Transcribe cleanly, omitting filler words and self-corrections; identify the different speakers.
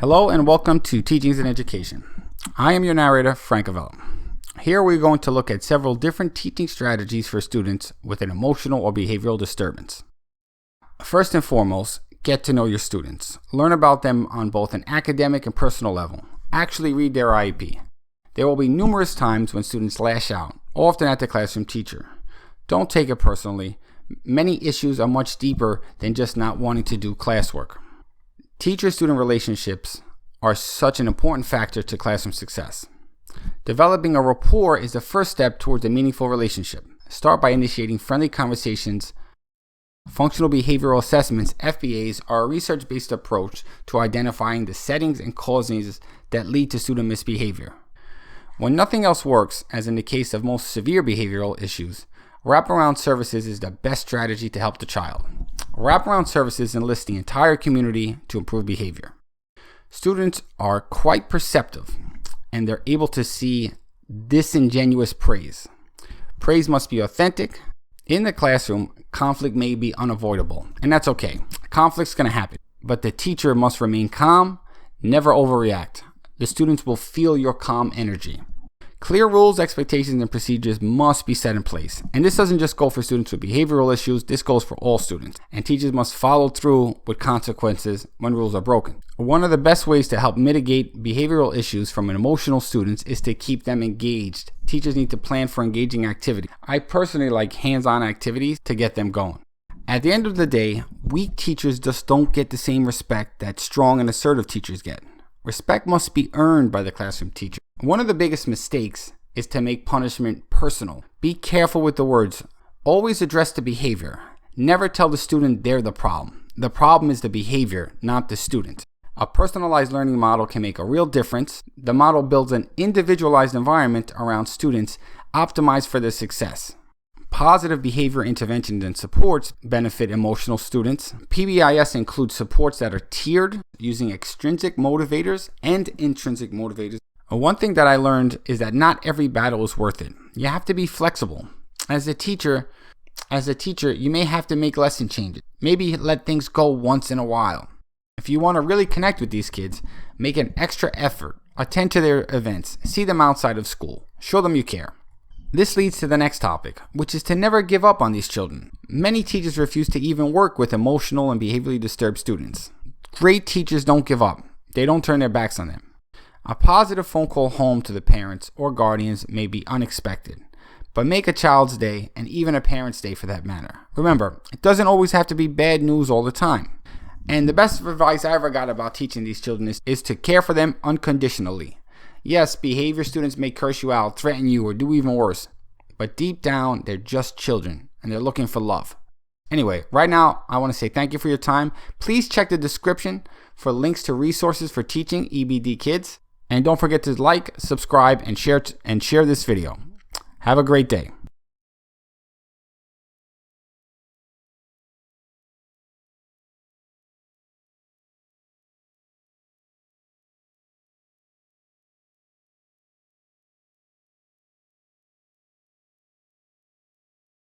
Speaker 1: Hello and welcome to Teachings in Education. I am your narrator, Frank Avella. Here we're going to look at several different teaching strategies for students with an emotional or behavioral disturbance. First and foremost, get to know your students. Learn about them on both an academic and personal level. Actually read their IEP. There will be numerous times when students lash out, often at the classroom teacher. Don't take it personally. Many issues are much deeper than just not wanting to do classwork. Teacher-student relationships are such an important factor to classroom success. Developing a rapport is the first step towards a meaningful relationship. Start by initiating friendly conversations. Functional behavioral assessments, FBAs, are a research-based approach to identifying the settings and causes that lead to student misbehavior. When nothing else works, as in the case of most severe behavioral issues, wraparound services is the best strategy to help the child. Wraparound services enlist the entire community to improve behavior. Students are quite perceptive, and they're able to see disingenuous praise. Praise must be authentic. In the classroom, conflict may be unavoidable, and that's okay. Conflict's going to happen, but the teacher must remain calm, never overreact. The students will feel your calm energy. Clear rules, expectations, and procedures must be set in place. And this doesn't just go for students with behavioral issues, this goes for all students. And teachers must follow through with consequences when rules are broken. One of the best ways to help mitigate behavioral issues from emotional students is to keep them engaged. Teachers need to plan for engaging activity. I personally like hands-on activities to get them going. At the end of the day, weak teachers just don't get the same respect that strong and assertive teachers get. Respect must be earned by the classroom teacher. One of the biggest mistakes is to make punishment personal. Be careful with the words. Always address the behavior. Never tell the student they're the problem. The problem is the behavior, not the student. A personalized learning model can make a real difference. The model builds an individualized environment around students optimized for their success. Positive behavior interventions and supports benefit emotional students. PBIS includes supports that are tiered using extrinsic motivators and intrinsic motivators. One thing that I learned is that not every battle is worth it. You have to be flexible. As a teacher, you may have to make lesson changes. Maybe let things go once in a while. If you want to really connect with these kids, make an extra effort. Attend to their events. See them outside of school. Show them you care. This leads to the next topic, which is to never give up on these children. Many teachers refuse to even work with emotional and behaviorally disturbed students. Great teachers don't give up. They don't turn their backs on them. A positive phone call home to the parents or guardians may be unexpected, but make a child's day, and even a parent's day for that matter. Remember, it doesn't always have to be bad news all the time. And the best advice I ever got about teaching these children is to care for them unconditionally. Yes, behavior students may curse you out, threaten you, or do even worse. But deep down, they're just children, and they're looking for love. Anyway, right now, I want to say thank you for your time. Please check the description for links to resources for teaching EBD kids. And don't forget to like, subscribe, and share this video. Have a great day.